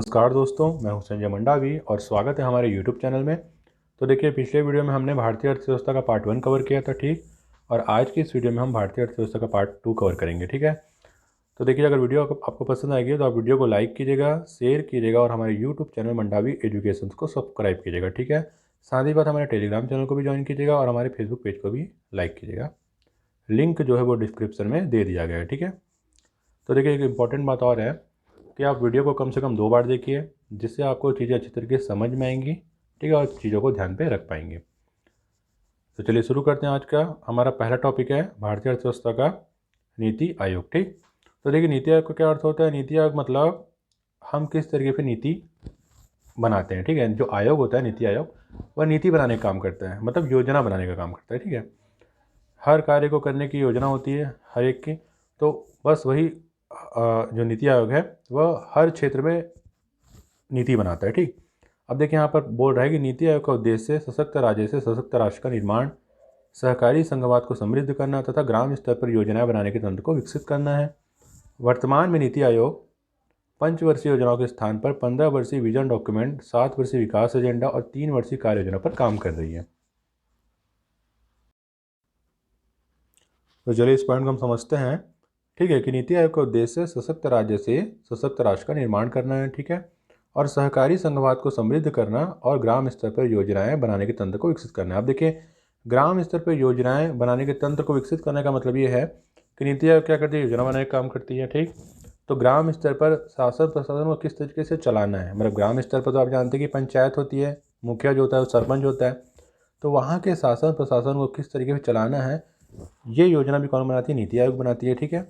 नमस्कार दोस्तों, मैं हूं संजय मंडावी और स्वागत है हमारे यूट्यूब चैनल में। तो देखिए, पिछले वीडियो में हमने भारतीय अर्थव्यवस्था का पार्ट 1 कवर किया था, ठीक। और आज की इस वीडियो में हम भारतीय अर्थव्यवस्था का पार्ट 2 कवर करेंगे, ठीक है। तो देखिए, अगर वीडियो आपको पसंद आएगी तो आप वीडियो को लाइक कीजिएगा, शेयर कीजिएगा और हमारे यूट्यूब चैनल मंडावी एजुकेशन को सब्सक्राइब कीजिएगा, ठीक है। साथ ही बात हमारे टेलीग्राम चैनल को भी ज्वाइन कीजिएगा और हमारे फेसबुक पेज को भी लाइक कीजिएगा। लिंक जो है वो डिस्क्रिप्शन में दे दिया गया है, ठीक है। तो देखिए, एक इम्पॉर्टेंट बात और है कि आप वीडियो को कम से कम 2 बार देखिए, जिससे आपको चीज़ें अच्छी तरीके से समझ में आएंगी, ठीक है, और चीज़ों को ध्यान पे रख पाएंगे। तो चलिए शुरू करते हैं। आज का हमारा पहला टॉपिक है भारतीय अर्थव्यवस्था का नीति आयोग, ठीक। तो देखिए, नीति आयोग का क्या अर्थ होता है। नीति आयोग मतलब हम किस तरीके से नीति बनाते हैं, ठीक है। जो आयोग होता है, नीति आयोग, वह नीति बनाने का काम करता है, मतलब योजना बनाने का काम करता है, ठीक है। हर कार्य को करने की योजना होती है हर एक की। तो बस वही जो नीति आयोग है वह हर क्षेत्र में नीति बनाता है, ठीक। अब देखिए, यहाँ पर बोल रहा है कि नीति आयोग का उद्देश्य सशक्त राज्य से सशक्त राष्ट्र का निर्माण, सहकारी संघवाद को समृद्ध करना तथा ग्राम स्तर पर योजनाएं बनाने के तंत्र को विकसित करना है। वर्तमान में नीति आयोग 5 वर्षीय योजनाओं के स्थान पर 15 वर्षीय विजन डॉक्यूमेंट, 7 वर्षीय विकास एजेंडा और 3 वर्षीय कार्य योजना पर काम कर रही है। तो चलिए इस पॉइंट को हम समझते हैं, ठीक है, कि नीति आयोग का उद्देश्य सशक्त राज्य से सशक्त राष्ट्र का निर्माण करना है, ठीक है, और सहकारी संघवाद को समृद्ध करना और ग्राम स्तर पर योजनाएं बनाने के तंत्र को विकसित करना है। अब देखिए, ग्राम स्तर पर योजनाएं बनाने के तंत्र को विकसित करने का मतलब ये है कि नीति आयोग क्या करती है, योजना बनाने का काम करती है, ठीक। तो ग्राम स्तर पर शासन प्रशासन को किस तरीके से चलाना है, मतलब ग्राम स्तर पर तो आप जानते हैं कि पंचायत होती है, मुखिया जो होता है वो सरपंच होता है। तो वहाँ के शासन प्रशासन को किस तरीके से चलाना है, ये योजना भी कौन बनाती है, नीति आयोग बनाती है, ठीक है।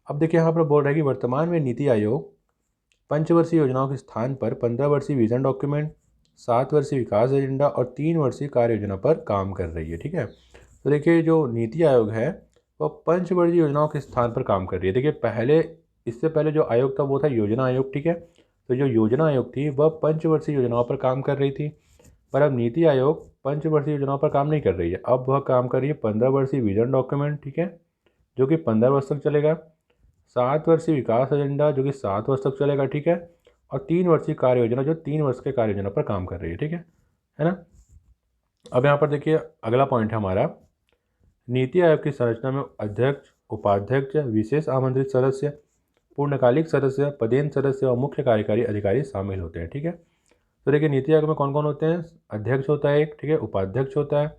अब देखिए, यहाँ पर बोल रहा है कि वर्तमान में नीति आयोग 5 वर्षीय योजनाओं के स्थान पर 15 वर्षीय विजन डॉक्यूमेंट, 7 वर्षीय विकास एजेंडा और 3 वर्षीय कार्य योजना पर काम कर रही है, ठीक है। तो देखिए, जो नीति आयोग है वह 5 वर्षीय योजनाओं के स्थान पर काम कर रही है। देखिए, इससे पहले जो आयोग था वो था योजना आयोग, ठीक है। तो जो योजना आयोग थी वह 5 वर्षीय योजनाओं पर काम कर रही थी, पर अब नीति आयोग 5 वर्षीय योजनाओं पर काम नहीं कर रही है। अब वह काम कर रही है 15 वर्षीय विजन डॉक्यूमेंट, ठीक है, जो कि 15 वर्ष तक चलेगा, 7 वर्षीय विकास एजेंडा जो कि 7 वर्ष तक चलेगा, ठीक है, और 3 वर्षीय कार्य योजना जो 3 वर्ष के कार्य योजना पर काम कर रही है, ठीक है ना। अब यहाँ पर देखिए, अगला पॉइंट है हमारा, नीति आयोग की संरचना में अध्यक्ष, उपाध्यक्ष, विशेष आमंत्रित सदस्य, पूर्णकालिक सदस्य, पदेन सदस्य और मुख्य कार्यकारी अधिकारी शामिल होते हैं, ठीक है। तो देखिए, नीति आयोग में कौन कौन होते हैं। अध्यक्ष होता है एक, ठीक है, उपाध्यक्ष होता है,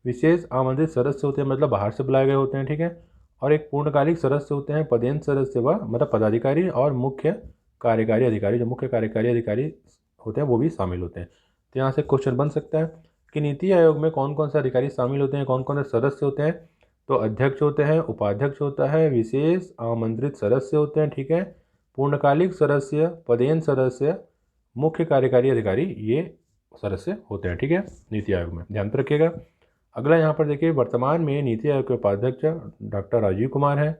विशेष आमंत्रित सदस्य होते हैं, मतलब बाहर से बुलाए गए होते हैं, ठीक है, और एक पूर्णकालिक सदस्य होते हैं, पदेन सदस्य व मतलब पदाधिकारी, और मुख्य कार्यकारी अधिकारी, जो मुख्य कार्यकारी अधिकारी होते हैं वो भी शामिल होते हैं। तो यहाँ से क्वेश्चन बन सकता है कि नीति आयोग में कौन कौन से अधिकारी शामिल होते हैं, कौन कौन से सदस्य होते हैं। तो अध्यक्ष होते हैं, उपाध्यक्ष होता है, विशेष आमंत्रित सदस्य होते हैं, ठीक है, पूर्णकालिक सदस्य, पदेन सदस्य, मुख्य कार्यकारी अधिकारी, ये सदस्य होते हैं, ठीक है, नीति आयोग में, ध्यान पर रखिएगा। अगला यहाँ पर देखिए, वर्तमान में नीति आयोग के उपाध्यक्ष डॉक्टर राजीव कुमार हैं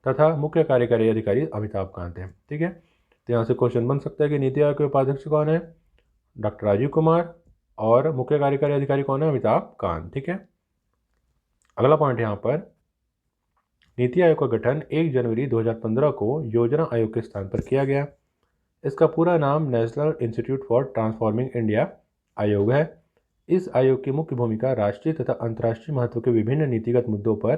तथा मुख्य कार्यकारी अधिकारी अमिताभ कांत हैं, ठीक है। तो यहाँ से क्वेश्चन बन सकता है कि नीति आयोग के उपाध्यक्ष कौन है, डॉक्टर राजीव कुमार, और मुख्य कार्यकारी अधिकारी कौन है, अमिताभ कांत, ठीक है। अगला पॉइंट यहाँ पर, नीति आयोग का गठन 1 जनवरी 2015 को योजना आयोग के स्थान पर किया गया। इसका पूरा नाम national institute for transforming India आयोग है। इस आयोग की मुख्य भूमिका राष्ट्रीय तथा अंतर्राष्ट्रीय महत्व के विभिन्न नीतिगत मुद्दों पर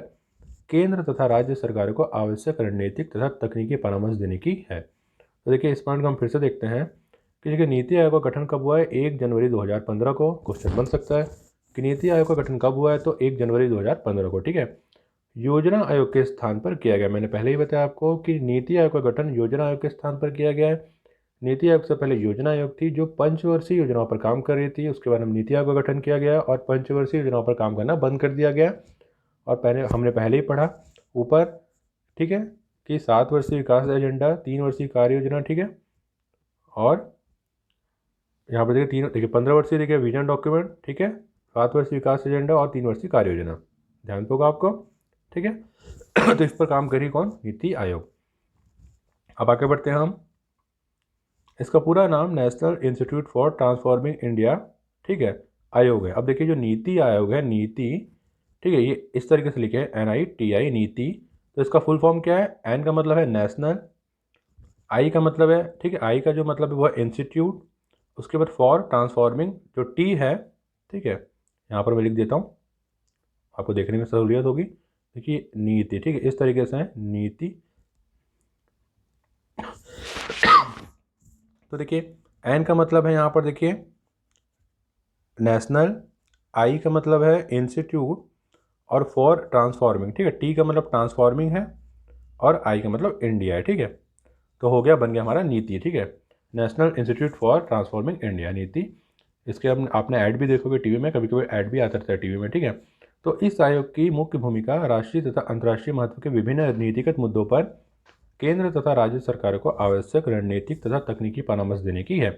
केंद्र तथा राज्य सरकारों को आवश्यक रणनीतिक तथा तकनीकी परामर्श देने की है। तो देखिए, इस पॉइंट को हम फिर से देखते हैं कि देखिए, नीति आयोग का गठन कब हुआ है, 1 जनवरी 2015 को। क्वेश्चन बन सकता है कि नीति आयोग का गठन कब हुआ है, तो 1 जनवरी 2015 को, ठीक है। योजना आयोग के स्थान पर किया गया। मैंने पहले ही बताया आपको कि नीति आयोग का गठन योजना आयोग के स्थान पर किया गया है। नीति आयोग से पहले योजना आयोग थी जो 5 वर्षीय योजनाओं पर काम कर रही थी, उसके बाद हम नीति आयोग का गठन किया गया और 5 वर्षीय योजनाओं पर काम करना बंद कर दिया गया। और हमने पहले ही पढ़ा ऊपर, ठीक है, कि 7 वर्षीय विकास एजेंडा, 3 वर्षीय कार्य योजना, ठीक है, और यहाँ पर देखिए 15 वर्षीय देखिए विजन डॉक्यूमेंट, ठीक है, 7 वर्षीय विकास एजेंडा और 3 वर्षीय कार्य योजना, ध्यान होगा आपको, ठीक है। तो इस पर काम करी कौन, नीति आयोग। अब आगे बढ़ते हैं हम। इसका पूरा नाम national institute for transforming India, ठीक है, आयोग है। अब देखिए, जो नीति आयोग है, नीति, ठीक है, ये इस तरीके से लिखे हैं NITI, नीति। तो इसका फुल फॉर्म क्या है, एन का मतलब है नेशनल, आई का मतलब है, ठीक है, आई का जो मतलब है वो इंस्टीट्यूट, उसके बाद फॉर ट्रांसफॉर्मिंग, जो टी है, ठीक है, यहाँ पर मैं लिख देता हूँ, आपको देखने में सहूलियत होगी। देखिए नीति, ठीक है, इस तरीके से है नीति। तो देखिए एन का मतलब है यहाँ पर देखिए नेशनल, आई का मतलब है इंस्टीट्यूट, और फॉर ट्रांसफॉर्मिंग, ठीक है, टी का मतलब ट्रांसफॉर्मिंग है, और आई का मतलब इंडिया है, ठीक है। तो हो गया, बन गया हमारा नीति, ठीक है, national institute for transforming India, नीति। इसके अब आपने ऐड भी देखोगे टीवी में, कभी कभी ऐड भी आता रहता है टीवी में, ठीक है। तो इस आयोग की मुख्य भूमिका राष्ट्रीय तथा अंतर्राष्ट्रीय महत्व के विभिन्न नीतिगत मुद्दों पर केंद्र तथा राज्य सरकारों को आवश्यक रणनीतिक तथा तकनीकी परामर्श देने की है।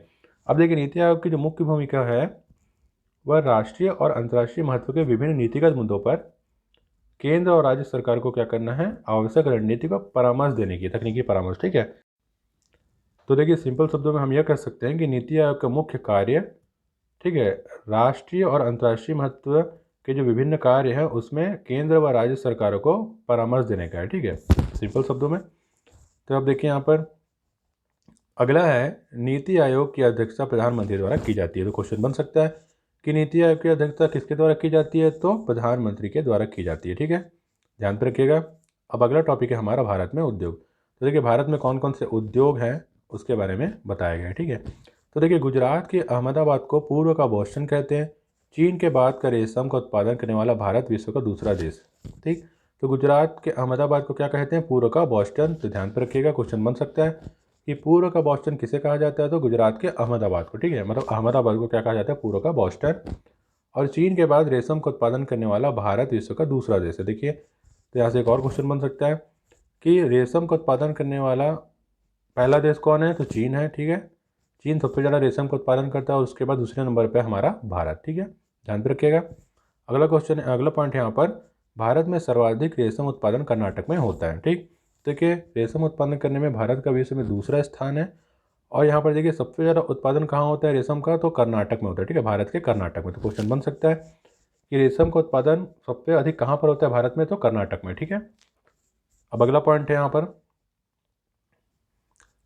अब देखिए नीति आयोग की जो मुख्य भूमिका है वह राष्ट्रीय और अंतर्राष्ट्रीय महत्व के विभिन्न नीतिगत मुद्दों पर केंद्र और राज्य सरकार को क्या करना है, आवश्यक रणनीति को परामर्श देने की, तकनीकी परामर्श, ठीक है। तो देखिए सिंपल शब्दों में हम यह कह सकते हैं कि नीति आयोग का मुख्य कार्य, ठीक है, राष्ट्रीय और अंतर्राष्ट्रीय महत्व के जो विभिन्न कार्य हैं उसमें केंद्र व राज्य सरकारों को परामर्श देने का है, ठीक है, सिंपल शब्दों में। तो अब देखिए यहाँ पर अगला है नीति आयोग की अध्यक्षता प्रधानमंत्री द्वारा की जाती है। तो क्वेश्चन बन सकता है कि नीति आयोग की अध्यक्षता किसके द्वारा की जाती है, तो प्रधानमंत्री के द्वारा की जाती है, ठीक है, ध्यान पर रखिएगा। अब अगला टॉपिक है हमारा भारत में उद्योग। तो देखिए भारत में कौन कौन से उद्योग हैं उसके बारे में बताया गया है, ठीक है। तो देखिए गुजरात के अहमदाबाद को पूर्व का बोस्टन कहते हैं। चीन के बाद का रेशम का उत्पादन करने वाला भारत विश्व का दूसरा देश, ठीक। तो गुजरात के अहमदाबाद को क्या कहते हैं, पूर्व का बोस्टन। तो ध्यान पर रखिएगा, क्वेश्चन बन सकता है कि पूर्व का बोस्टन किसे कहा जाता है, तो गुजरात के अहमदाबाद को, ठीक है, मतलब अहमदाबाद को क्या कहा जाता है, पूर्व का बोस्टन। और चीन के बाद रेशम का उत्पादन करने वाला भारत विश्व का दूसरा देश है। देखिए तो यहाँ से एक और क्वेश्चन बन सकता है कि रेशम का उत्पादन करने वाला पहला देश कौन है, तो चीन है, ठीक है, चीन सबसे ज़्यादा रेशम का उत्पादन करता है, और उसके बाद दूसरे नंबर पर हमारा भारत, ठीक है, ध्यान पे रखिएगा। अगला क्वेश्चन, अगला पॉइंट है यहाँ पर, भारत में सर्वाधिक रेशम उत्पादन कर्नाटक में होता है, ठीक। देखिए रेशम उत्पादन करने में भारत का विश्व में दूसरा स्थान है, और यहाँ पर देखिए सबसे ज़्यादा उत्पादन कहाँ होता है रेशम का, तो कर्नाटक में होता है, ठीक है, भारत के कर्नाटक में। तो क्वेश्चन बन सकता है कि रेशम का उत्पादन सबसे अधिक कहाँ पर होता है भारत में, तो कर्नाटक में, ठीक है। अब अगला पॉइंट है यहाँ पर,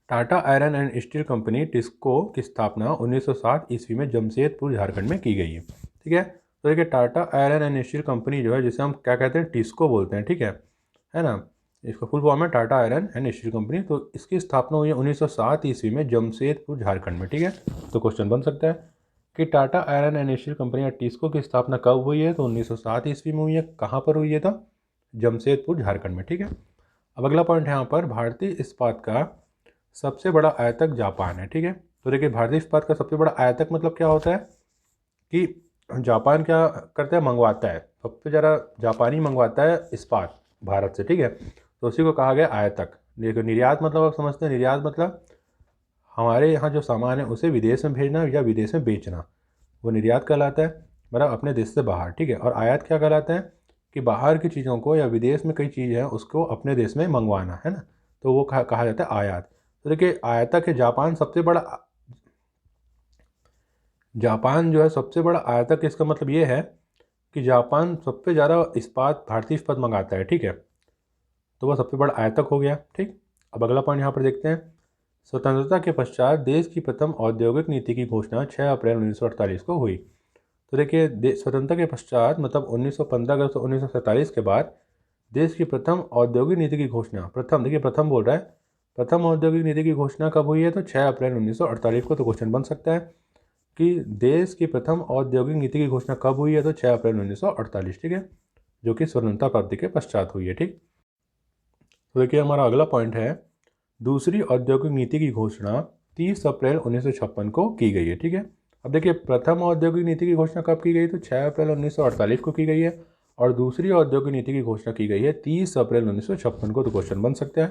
Tata iron and steel company TISCO की स्थापना 1907 ईस्वी में जमशेदपुर झारखंड में की गई है, ठीक है। तो देखिए Tata iron and steel company जो है, जिसे हम क्या कहते हैं, टिस्को बोलते हैं, ठीक है ना, इसका फुल फॉर्म है Tata iron and steel company. तो इसकी स्थापना हुई है 1907 ईस्वी में जमशेदपुर झारखंड में, ठीक है। तो क्वेश्चन बन सकता है कि Tata iron and steel company या टिस्को की स्थापना कब हुई है, तो 1907 ईस्वी में हुई है। कहाँ पर हुई है, तो जमशेदपुर झारखंड में, ठीक है। अब अगला पॉइंट है यहाँ पर, भारतीय इस्पात का सबसे बड़ा आयातक जापान है, ठीक है। तो देखिए भारतीय इस्पात का सबसे बड़ा आयातक मतलब क्या होता है कि जापान क्या करता है, मंगवाता है, सबसे ज़्यादा जापानी मंगवाता है इस्पात भारत से, ठीक है। तो उसी को कहा गया आयातक। देखो निर्यात मतलब आप समझते हैं, निर्यात मतलब हमारे यहाँ जो सामान है उसे विदेश में भेजना या विदेश में बेचना, वो निर्यात कहलाता है, मतलब अपने देश से बाहर, ठीक है। और आयात क्या कहलाता है कि बाहर की चीज़ों को या विदेश में कई चीज़ है उसको अपने देश में मंगवाना, है ना, तो वो कहा जाता है आयात। तो देखिए आयातक है जापान, सबसे बड़ा जापान जो है सबसे बड़ा आयातक। इसका मतलब ये है कि जापान सबसे ज़्यादा इस्पात, भारतीय इस्पात मंगाता है, ठीक है, तो वह सबसे बड़ा आयातक हो गया, ठीक। अब अगला पॉइंट यहाँ पर देखते हैं, स्वतंत्रता के पश्चात देश की प्रथम औद्योगिक नीति की घोषणा 6 अप्रैल 1948 को हुई। तो देखिए स्वतंत्रता के पश्चात मतलब 1915 अगस्त 1947 के बाद देश की प्रथम औद्योगिक नीति की घोषणा, प्रथम, देखिए प्रथम बोल रहा है, प्रथम औद्योगिक नीति की घोषणा कब हुई है, तो 6 अप्रैल 1948 को। तो क्वेश्चन बन सकता है कि देश की प्रथम औद्योगिक नीति की घोषणा कब हुई है, तो 6 अप्रैल 1948, ठीक है, जो कि स्वतंत्रता प्राप्ति के पश्चात हुई है, ठीक। तो देखिए हमारा अगला पॉइंट है, दूसरी औद्योगिक नीति की घोषणा 30 अप्रैल 1956 को की गई है, ठीक है। अब देखिए प्रथम औद्योगिक नीति की घोषणा कब की गई, तो 6 अप्रैल 1948 को की गई है, और दूसरी औद्योगिक नीति की घोषणा की गई है 30 अप्रैल 1956 को। तो क्वेश्चन बन सकता है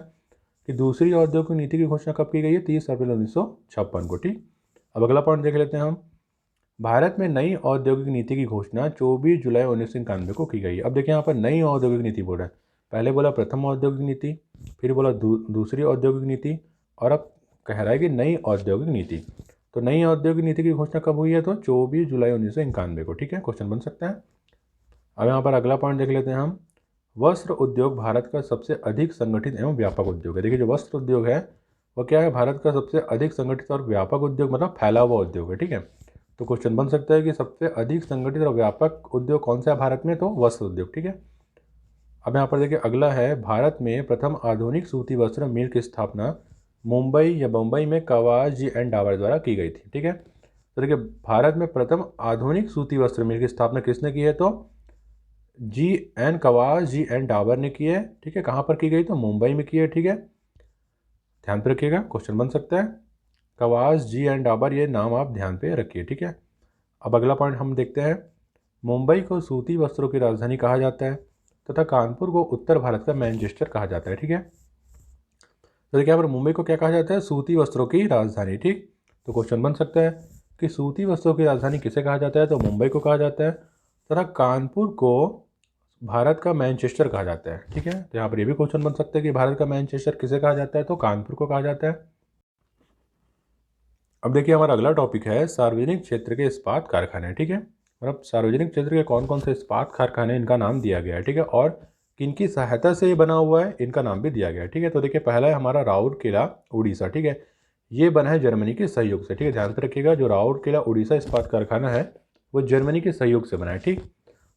कि दूसरी औद्योगिक नीति की घोषणा कब की गई है, 30 अप्रैल 1956 को, ठीक। अब अगला पॉइंट देख लेते हैं हम, भारत में नई औद्योगिक नीति की घोषणा 24 जुलाई 1991 को की गई है। अब देखिए यहाँ पर नई औद्योगिक नीति बोल रहा है, पहले बोला प्रथम औद्योगिक नीति, फिर बोला दूसरी औद्योगिक नीति, और अब कह रहा है कि नई औद्योगिक नीति। तो नई औद्योगिक नीति की घोषणा कब हुई है, तो 24 जुलाई 1991 को, ठीक है, क्वेश्चन बन सकता है। अब यहाँ पर अगला पॉइंट देख लेते हैं हम, वस्त्र उद्योग भारत का सबसे अधिक संगठित एवं व्यापक उद्योग है। देखिए जो वस्त्र उद्योग है वह क्या है, भारत का सबसे अधिक संगठित और व्यापक उद्योग मतलब फैला हुआ उद्योग है। ठीक है, तो क्वेश्चन बन सकता है कि सबसे अधिक संगठित और व्यापक उद्योग कौन सा है भारत में, तो वस्त्र उद्योग। ठीक है, अब यहाँ पर देखिए अगला है, भारत में प्रथम आधुनिक सूती वस्त्र मिल की स्थापना मुंबई या बम्बई में कवास जी एन डाबर द्वारा की गई थी। ठीक है, तो देखिए भारत में प्रथम आधुनिक सूती वस्त्र मिल की स्थापना किसने की है, तो G N Kawas G N Dabur ने की है। ठीक है, कहाँ पर की गई, तो मुंबई में की है। ठीक है, ध्यान पे रखिएगा, क्वेश्चन बन सकता है। कवास जी एन डाबर, ये नाम आप ध्यान पे रखिए। ठीक है, अब अगला पॉइंट हम देखते हैं, मुंबई को सूती वस्त्रों की राजधानी कहा जाता है तथा कानपुर को उत्तर भारत का मैनचेस्टर कहा जाता है। ठीक है, तो देखिए यहाँ पर मुंबई को क्या कहा जाता है, सूती वस्त्रों की राजधानी। ठीक, तो क्वेश्चन बन सकता है कि सूती वस्त्रों की राजधानी किसे कहा जाता है, तो मुंबई को कहा जाता है तथा कानपुर को भारत का मैनचेस्टर कहा जाता है। ठीक है, तो यहाँ पर ये भी क्वेश्चन बन सकता है कि भारत का मैनचेस्टर किसे कहा जाता है, तो कानपुर को कहा जाता है। अब देखिए हमारा अगला टॉपिक है सार्वजनिक क्षेत्र के इस्पात कारखाने। ठीक है, मतलब सार्वजनिक क्षेत्र के कौन कौन से इस्पात कारखाने, इनका नाम दिया गया है। ठीक है, और किनकी सहायता से ये बना हुआ है, इनका नाम भी दिया गया है। ठीक है, तो देखिए पहला है हमारा राउरकेला उड़ीसा। ठीक है, ये बना है जर्मनी के सहयोग से। ठीक है, ध्यान से रखिएगा, जो राउरकेला उड़ीसा इस्पात कारखाना है वो जर्मनी के सहयोग से बना है। ठीक,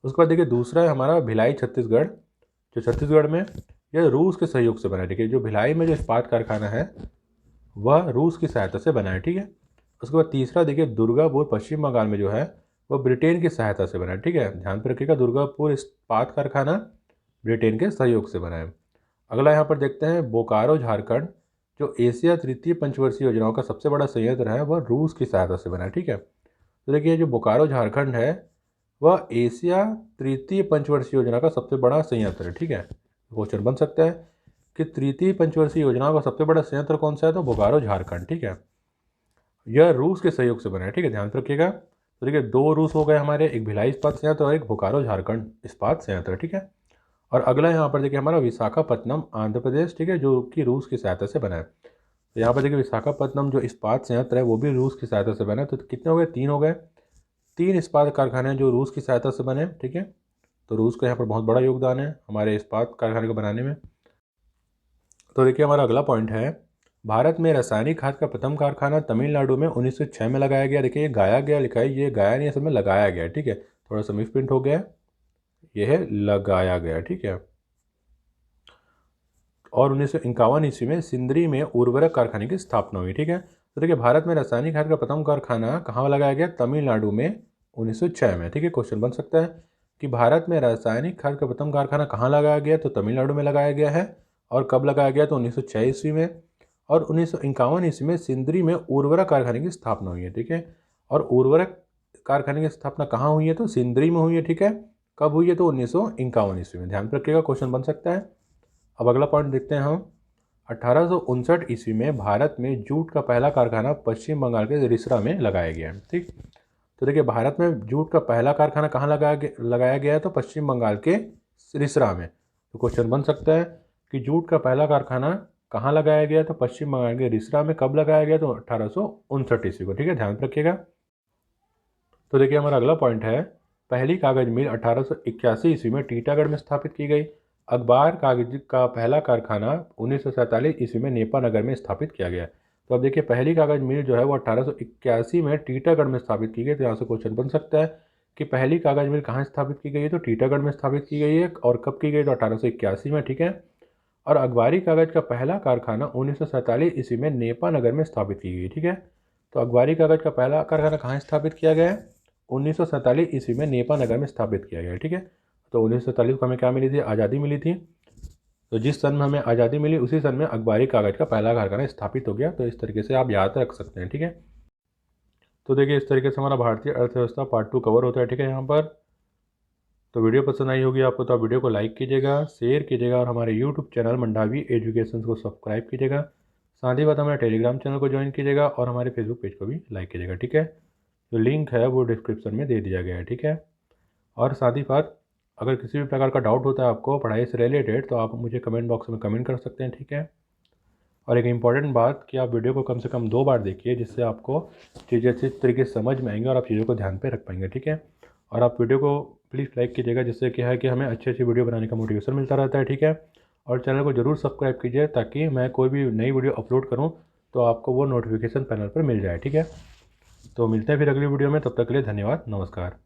उसके बाद देखिए दूसरा है हमारा भिलाई छत्तीसगढ़, जो छत्तीसगढ़ में यह रूस के सहयोग से बना है। ठीक है, जो भिलाई में जो इस्पात कारखाना है वह रूस की सहायता से बना है। ठीक है, उसके बाद तीसरा देखिए दुर्गापुर पश्चिम बंगाल में जो है वह ब्रिटेन की सहायता से बना है। ठीक है, ध्यान पर रखिएगा, दुर्गापुर इस्पात कारखाना ब्रिटेन के सहयोग से बना है। अगला यहाँ पर देखते हैं बोकारो झारखंड, जो एशिया तृतीय पंचवर्षीय योजनाओं का सबसे बड़ा संयंत्र है वह रूस की सहायता से बना है। ठीक है, तो देखिए जो बोकारो झारखंड है वह एशिया तृतीय पंचवर्षीय योजना का सबसे बड़ा संयंत्र है। ठीक है, क्वेश्चन बन सकता है कि तृतीय पंचवर्षीय योजनाओं का सबसे बड़ा संयंत्र कौन सा है, तो बोकारो झारखंड। ठीक है, यह रूस के सहयोग से बना है। ठीक है, ध्यान रखिएगा, तो देखिए दो रूस हो गए हमारे, एक भिलाई इस्पात संयंत्र और एक बोकारो झारखंड इस्पात संयंत्र। ठीक है, और अगला यहाँ पर देखिए हमारा विशाखापट्टनम आंध्र प्रदेश। ठीक है, जो कि रूस की सहायता से बना है। तो यहाँ पर देखिए विशाखापट्टनम जो इस्पात संयंत्र है वो भी रूस की सहायता से बना है। तो कितने हो गए, तीन हो गए, तीन इस्पात कारखाने हैं जो रूस की सहायता से बने। ठीक है, तो रूस का यहाँ पर बहुत बड़ा योगदान है हमारे इस्पात कारखाने को बनाने में। तो देखिए हमारा अगला पॉइंट है, भारत में रासायनिक खाद का प्रथम कारखाना तमिलनाडु में 1906 में लगाया गया। देखिए ये गाया गया लिखा है, ये गाया नहीं, असल में लगाया गया। ठीक है, थोड़ा सा मिसप्रिंट हो गया, ये है लगाया गया। ठीक है, और 1951 ईस्वी में सिंदरी में उर्वरक कारखाने की स्थापना हुई। ठीक है, तो देखिए भारत में रासायनिक खाद का प्रथम कारखाना कहाँ लगाया गया, तमिलनाडु में 1906 में। ठीक है, क्वेश्चन बन सकता है कि भारत में रासायनिक खाद का प्रथम कारखाना कहाँ लगाया गया, तो तमिलनाडु में लगाया गया है। और कब लगाया गया, तो 1906 ईस्वी में। और 1951 ईस्वी में सिंदरी में उर्वरक कारखाने की स्थापना हुई है। ठीक है, और उर्वरक कारखाने की स्थापना कहाँ हुई है, तो सिंदरी में हुई है। ठीक है, कब हुई है, तो 1951 ईस्वी में। ध्यान रखिएगा, क्वेश्चन बन सकता है। अब अगला पॉइंट देखते हैं हम, 1859 ईस्वी में भारत में जूट का पहला कारखाना पश्चिम बंगाल के रिसरा में लगाया गया है। ठीक, तो देखिए भारत में जूट का पहला कारखाना कहाँ लगाया गया है, तो पश्चिम बंगाल के रिसरा में। तो क्वेश्चन बन सकता है कि जूट का पहला कारखाना कहाँ लगाया गया, तो पश्चिम बंगाल के रिसरा में। कब लगाया गया, तो 1859 ईस्वी को। ठीक है, ध्यान रखिएगा। तो देखिए हमारा अगला पॉइंट है, पहली कागज मिल 1881 ईस्वी में टीटागढ़ में स्थापित की गई। अखबार कागज का पहला कारखाना 1947 ईस्वी में नेपानगर में स्थापित किया गया। तो अब देखिए पहली कागज मिल जो है वो 1881 में टीटागढ़ में स्थापित की गई। तो यहाँ से क्वेश्चन बन सकता है कि पहली कागज मिल कहाँ स्थापित की गई है, तो टीटागढ़ में स्थापित की गई है। और कब की गई, तो 1881 में। ठीक है, और अखबारी कागज का पहला कारखाना 1947 ईस्वी में नेपानगर में स्थापित की गई। ठीक है, तो अखबारी कागज का पहला कारखाना कहाँ स्थापित किया गया है, 1947 ईस्वी में नेपानगर में स्थापित किया गया है। ठीक है, तो 1947 को हमें क्या मिली थी, आज़ादी मिली थी। तो जिस सन में हमें आज़ादी मिली उसी सन में अखबारी कागज का पहला कारखाना स्थापित हो गया। तो इस तरीके से आप याद रख सकते हैं। ठीक है, तो देखिए इस तरीके से हमारा भारतीय अर्थव्यवस्था पार्ट 2 कवर होता है। ठीक है, यहाँ पर तो वीडियो पसंद आई होगी आपको तो आप वीडियो को लाइक कीजिएगा, शेयर कीजिएगा और हमारे यूट्यूब चैनल मंडावी एजुकेशन को सब्सक्राइब कीजिएगा। साथ ही बात हमारे टेलीग्राम चैनल को ज्वाइन कीजिएगा और हमारे फेसबुक पेज को भी लाइक कीजिएगा। ठीक है, जो लिंक है वो डिस्क्रिप्शन में दे दिया गया है। ठीक है, और साथ ही साथ अगर किसी भी प्रकार का डाउट होता है आपको पढ़ाई से रिलेटेड तो आप मुझे कमेंट बॉक्स में कमेंट कर सकते हैं। ठीक है, और एक इम्पॉर्टेंट बात कि आप वीडियो को कम से कम 2 बार देखिए, जिससे आपको चीज़ें अच्छी तरीके से समझ में आएंगी और आप चीज़ों को ध्यान पे रख पाएंगे। ठीक है, और आप वीडियो को प्लीज़ लाइक कीजिएगा, जिससे क्या है कि हमें अच्छी अच्छी वीडियो बनाने का मोटिवेशन मिलता रहता है। ठीक है, और चैनल को ज़रूर सब्सक्राइब कीजिए ताकि मैं कोई भी नई वीडियो अपलोड करूँ तो आपको वो नोटिफिकेशन पैनल पर मिल जाए। ठीक है, तो मिलते हैं फिर अगली वीडियो में, तब तक के लिए धन्यवाद, नमस्कार।